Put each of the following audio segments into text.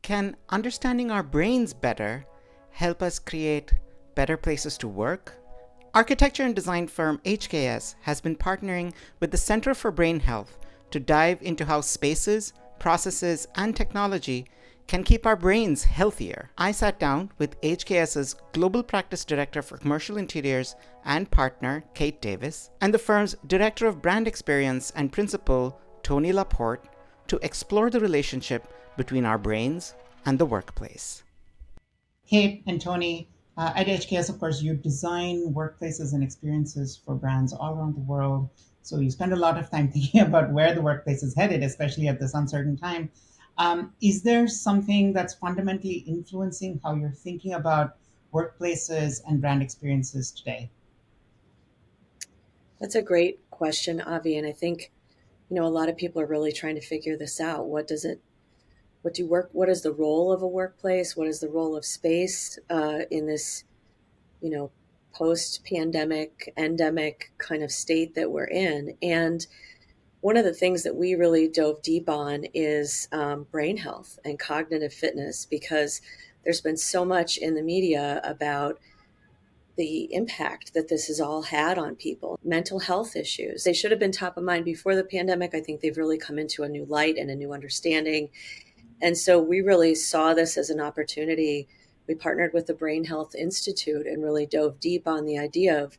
Can understanding our brains better help us create better places to work? Architecture and design firm HKS has been partnering with the Center for Brain Health to dive into how spaces, processes, and technology can keep our brains healthier. I sat down with HKS's Global Practice Director for Commercial Interiors and partner, Kate Davis, and the firm's Director of Brand Experience and Principal, Tony LaPorte, to explore the relationship between our brains and the workplace. Kate and Tony, at HKS, of course, you design workplaces and experiences for brands all around the world. So you spend a lot of time thinking about where the workplace is headed, especially at this uncertain time. Is there something that's fundamentally influencing how you're thinking about workplaces and brand experiences today? That's a great question, Avi. And I think, a lot of people are really trying to figure this out. What is the role of a workplace? What is the role of space in this, you know, post-pandemic, endemic kind of state that we're in? And one of the things that we really dove deep on is brain health and cognitive fitness, because there's been so much in the media about the impact that this has all had on people. Mental health issues, they should have been top of mind before the pandemic. I think they've really come into a new light and a new understanding. And so we really saw this as an opportunity. We partnered with the Brain Health Institute and really dove deep on the idea of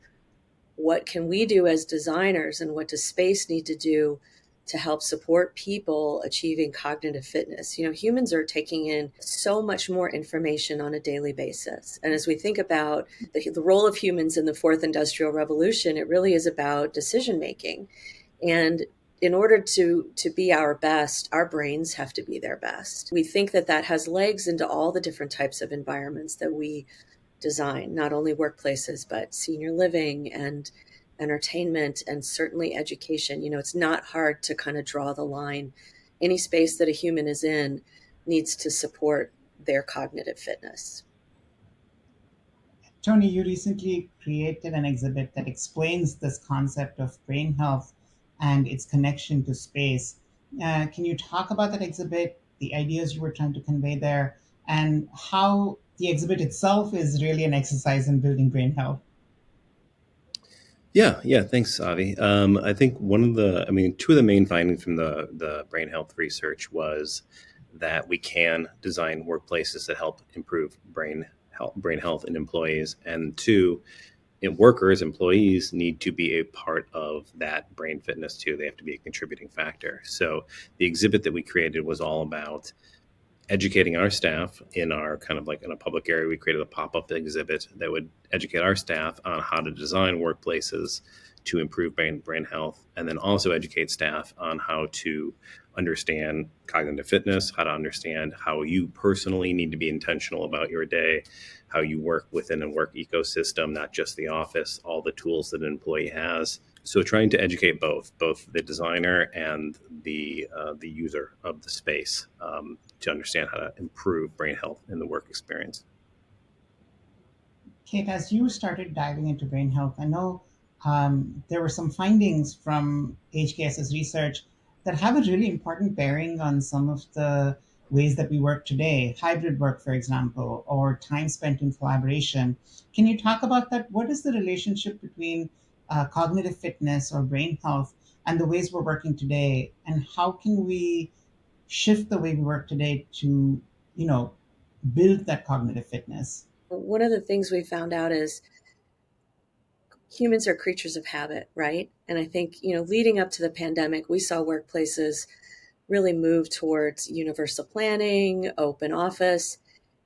what can we do as designers and what does space need to do to help support people achieving cognitive fitness. Humans are taking in so much more information on a daily basis. And as we think about the role of humans in the fourth industrial revolution, it really is about decision making. And in order to be our best, our brains have to be their best. We think that that has legs into all the different types of environments that we design, not only workplaces, but senior living and entertainment and certainly education. It's not hard to kind of draw the line. Any space that a human is in needs to support their cognitive fitness. Tony, you recently created an exhibit that explains this concept of brain health and its connection to space. Can you talk about that exhibit, the ideas you were trying to convey there, and how the exhibit itself is really an exercise in building brain health? Yeah. Thanks, Avi. I think two of the main findings from the brain health research was that we can design workplaces that help improve brain health in employees, and two, employees need to be a part of that brain fitness too. They have to be a contributing factor. So the exhibit that we created was all about educating our staff in our kind of like in a public area. We created a pop-up exhibit that would educate our staff on how to design workplaces to improve brain health, and then also educate staff on how to understand cognitive fitness, how to understand how you personally need to be intentional about your day, how you work within a work ecosystem, not just the office, all the tools that an employee has. So trying to educate both the designer and the user of the space to understand how to improve brain health in the work experience. Kate, as you started diving into brain health, I know there were some findings from HKS's research that have a really important bearing on some of the ways that we work today, hybrid work, for example, or time spent in collaboration. Can you talk about that? What is the relationship between cognitive fitness or brain health and the ways we're working today? And how can we shift the way we work today to, you know, build that cognitive fitness? One of the things we found out is humans are creatures of habit, right? And I think, leading up to the pandemic, we saw workplaces really move towards universal planning, open office.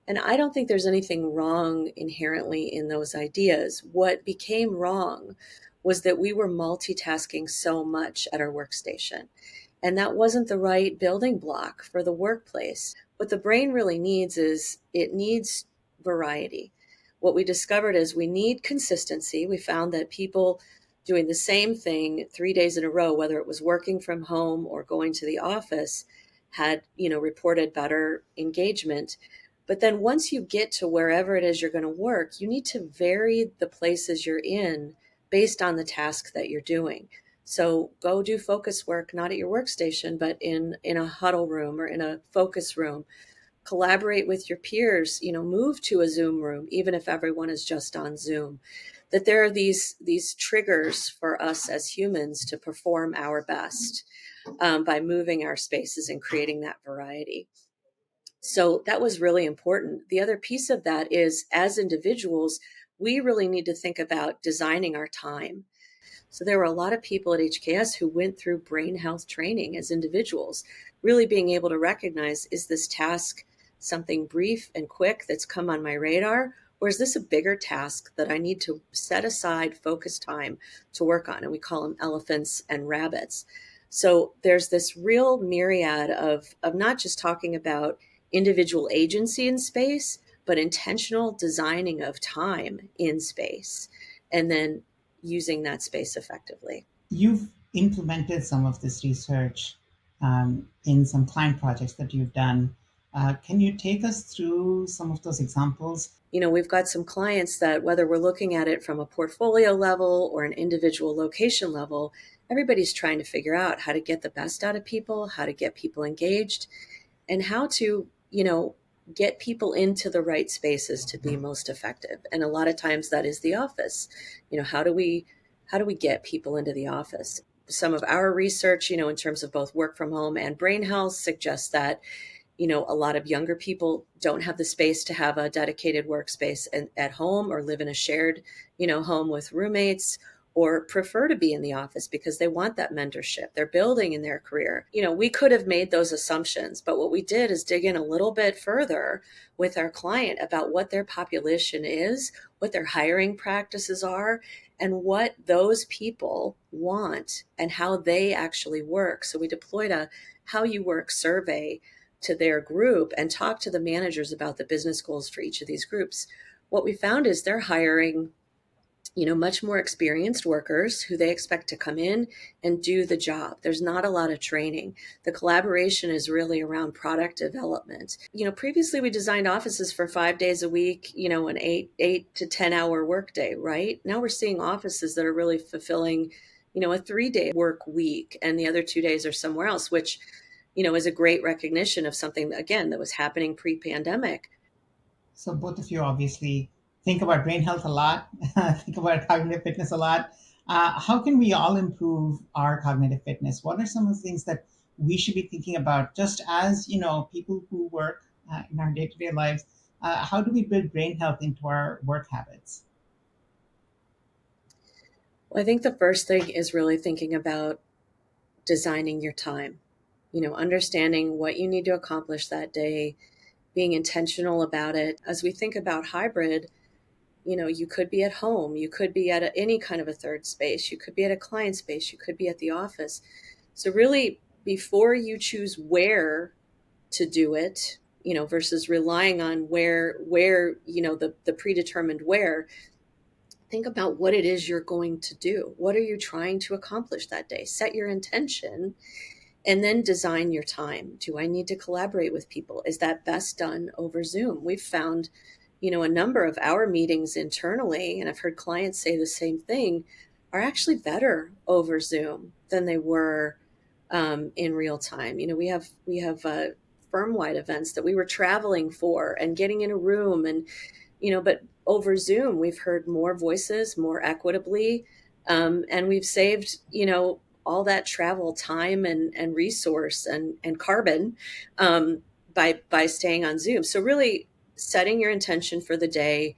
And I don't think there's anything wrong inherently in those ideas. What became wrong was that we were multitasking so much at our workstation. And that wasn't the right building block for the workplace. What the brain really needs is it needs variety. What we discovered is we need consistency. We found that people doing the same thing 3 days in a row, whether it was working from home or going to the office, had, reported better engagement. But then once you get to wherever it is you're going to work, you need to vary the places you're in based on the task that you're doing. So go do focus work, not at your workstation, but in a huddle room or in a focus room. collaborate with your peers, move to a Zoom room, even if everyone is just on Zoom. That there are these triggers for us as humans to perform our best by moving our spaces and creating that variety. So that was really important. The other piece of that is, as individuals, we really need to think about designing our time. So there were a lot of people at HKS who went through brain health training as individuals, really being able to recognize, is this task something brief and quick that's come on my radar? Or is this a bigger task that I need to set aside focus time to work on? And we call them elephants and rabbits. So there's this real myriad of not just talking about individual agency in space, but intentional designing of time in space, and then using that space effectively. You've implemented some of this research in some client projects that you've done. Can you take us through some of those examples? We've got some clients that, whether we're looking at it from a portfolio level or an individual location level, everybody's trying to figure out how to get the best out of people, how to get people engaged, and how to, get people into the right spaces to be most effective. And a lot of times that is the office. How do we get people into the office? Some of our research, in terms of both work from home and brain health, suggests that a lot of younger people don't have the space to have a dedicated workspace at home, or live in a shared, home with roommates, or prefer to be in the office because they want that mentorship. They're building in their career. We could have made those assumptions, but what we did is dig in a little bit further with our client about what their population is, what their hiring practices are, and what those people want and how they actually work. So we deployed a how you work survey to their group and talked to the managers about the business goals for each of these groups. What we found is they're hiring much more experienced workers who they expect to come in and do the job. There's not a lot of training. The collaboration is really around product development. Previously we designed offices for 5 days a week, an 8 to 10 hour workday, right? Now we're seeing offices that are really fulfilling, a 3-day work week, and the other 2 days are somewhere else, which, is a great recognition of something, again, that was happening pre-pandemic. So both of you obviously think about brain health a lot, think about cognitive fitness a lot. How can we all improve our cognitive fitness? What are some of the things that we should be thinking about, just as people who work in our day-to-day lives? How do we build brain health into our work habits? Well, I think the first thing is really thinking about designing your time, understanding what you need to accomplish that day, being intentional about it. As we think about hybrid, you could be at home, you could be at any kind of a third space, you could be at a client space, you could be at the office. So really, before you choose where to do it, versus relying on where the predetermined where, think about what it is you're going to do. What are you trying to accomplish that day? Set your intention, and then design your time. Do I need to collaborate with people? Is that best done over Zoom? We've found, a number of our meetings internally, and I've heard clients say the same thing, are actually better over Zoom than they were in real time. We have firm-wide events that we were traveling for and getting in a room, and but over Zoom we've heard more voices more equitably, and we've saved all that travel time and resource and carbon by staying on Zoom. So really setting your intention for the day,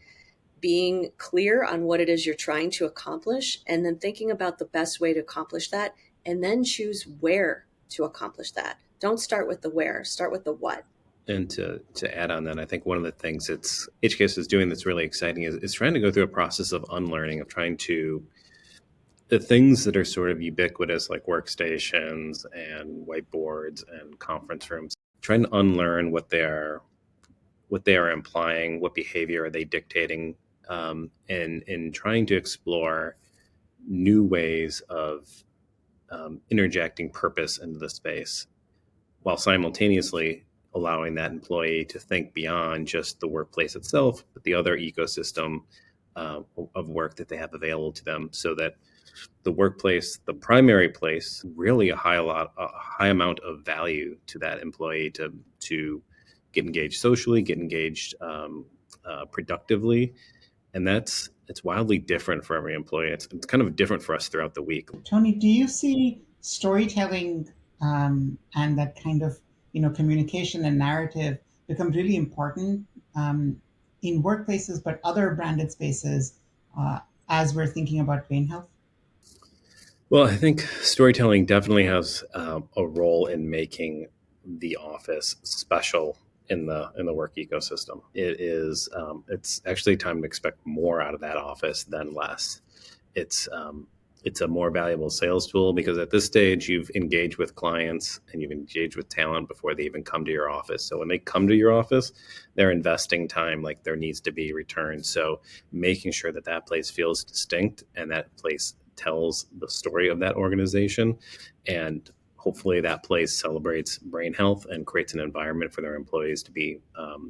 being clear on what it is you're trying to accomplish, and then thinking about the best way to accomplish that, and then choose where to accomplish that. Don't start with the where, start with the what. And to add on that, I think one of the things that's HKS is doing that's really exciting is trying to go through a process of unlearning, of trying to, the things that are sort of ubiquitous, like workstations and whiteboards and conference rooms, trying to unlearn what they are implying, what behavior are they dictating, and trying to explore new ways of interjecting purpose into the space, while simultaneously allowing that employee to think beyond just the workplace itself, but the other ecosystem of work that they have available to them, so that the workplace, the primary place, really a high amount of value to that employee to get engaged socially, get engaged productively. And it's wildly different for every employee. It's kind of different for us throughout the week. Tony, do you see storytelling and that kind of communication and narrative become really important in workplaces, but other branded spaces as we're thinking about brain health? Well, I think storytelling definitely has a role in making the office special in the work ecosystem. It's actually time to expect more out of that office than less. It's a more valuable sales tool because at this stage you've engaged with clients and you've engaged with talent before they even come to your office. So when they come to your office, they're investing time, like there needs to be return. So making sure that that place feels distinct and that place tells the story of that organization, and hopefully that place celebrates brain health and creates an environment for their employees to be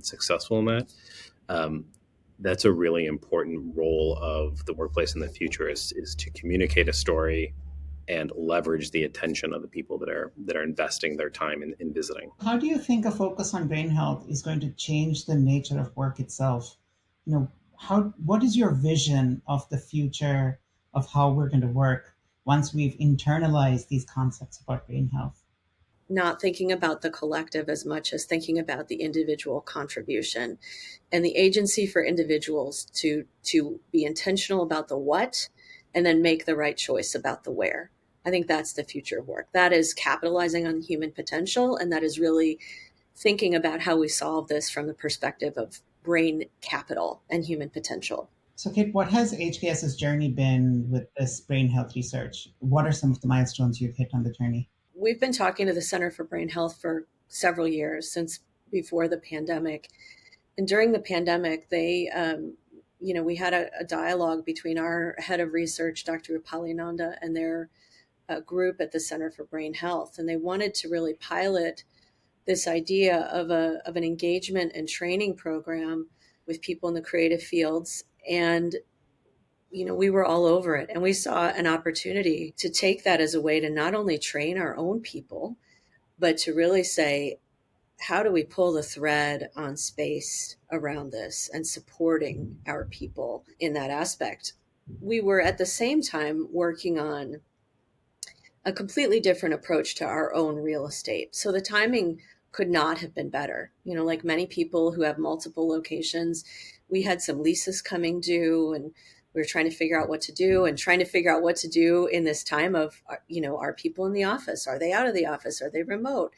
successful in that. That's a really important role of the workplace in the future is to communicate a story and leverage the attention of the people that are investing their time in visiting. How do you think a focus on brain health is going to change the nature of work itself? What is your vision of the future of how we're going to work once we've internalized these concepts about brain health? Not thinking about the collective as much as thinking about the individual contribution and the agency for individuals to be intentional about the what and then make the right choice about the where. I think that's the future of work. That is capitalizing on human potential, and that is really thinking about how we solve this from the perspective of brain capital and human potential. So, Kate, what has HKS's journey been with this brain health research? What are some of the milestones you've hit on the journey? We've been talking to the Center for Brain Health for several years, since before the pandemic. And during the pandemic, they, we had a dialogue between our head of research, Dr. Rupali Nanda, and their group at the Center for Brain Health. And they wanted to really pilot this idea of an engagement and training program with people in the creative fields. And we were all over it, and we saw an opportunity to take that as a way to not only train our own people, but to really say, how do we pull the thread on space around this and supporting our people in that aspect? We were at the same time working on a completely different approach to our own real estate. So the timing could not have been better. Like many people who have multiple locations, we had some leases coming due, and we were trying to figure out what to do in this time of, are people in the office? Are they out of the office? Are they remote?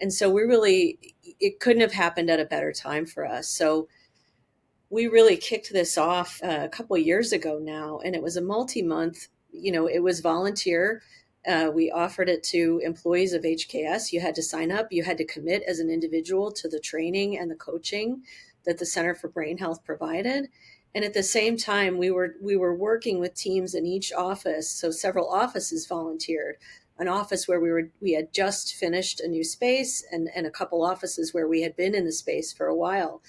And so it couldn't have happened at a better time for us. So we really kicked this off a couple of years ago now, and it was a multi-month, it was volunteer. We offered it to employees of HKS. You had to sign up. You had to commit as an individual to the training and the coaching that the Center for Brain Health provided. And at the same time, we were working with teams in each office. So several offices volunteered. An office where we had just finished a new space, and a couple offices where we had been in the space for a while,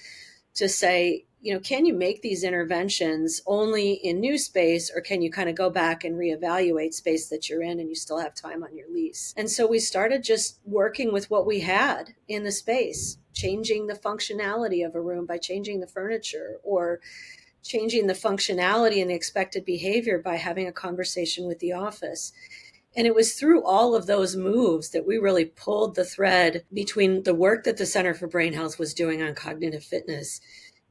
to say, can you make these interventions only in new space, or can you kind of go back and reevaluate space that you're in and you still have time on your lease? And so we started just working with what we had in the space, changing the functionality of a room by changing the furniture, or changing the functionality and the expected behavior by having a conversation with the office. And it was through all of those moves that we really pulled the thread between the work that the Center for Brain Health was doing on cognitive fitness,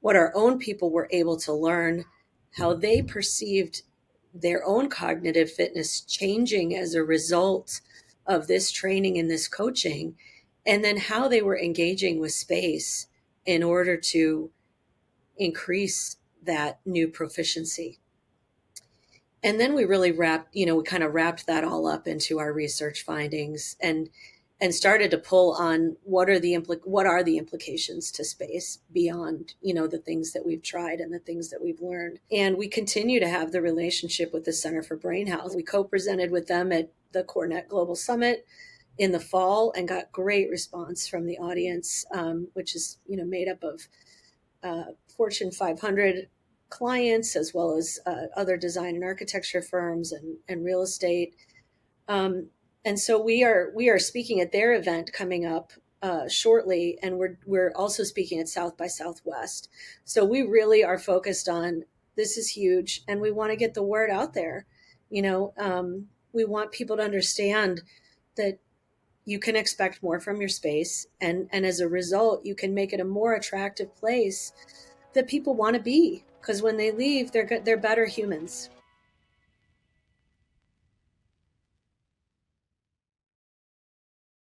what our own people were able to learn, how they perceived their own cognitive fitness changing as a result of this training and this coaching, and then how they were engaging with space in order to increase that new proficiency. And then we really wrapped that all up into our research findings and started to pull on what are the implications to space beyond, the things that we've tried and the things that we've learned. And we continue to have the relationship with the Center for Brain Health. We co-presented with them at the CoreNet Global Summit in the fall and got great response from the audience, which is, made up of Fortune 500 clients, as well as other design and architecture firms and real estate. And so we are speaking at their event coming up shortly, and we're also speaking at South by Southwest. So we really are focused on, this is huge, and we want to get the word out there. We want people to understand that you can expect more from your space, and as a result, you can make it a more attractive place that people want to be, because when they leave, they're better humans.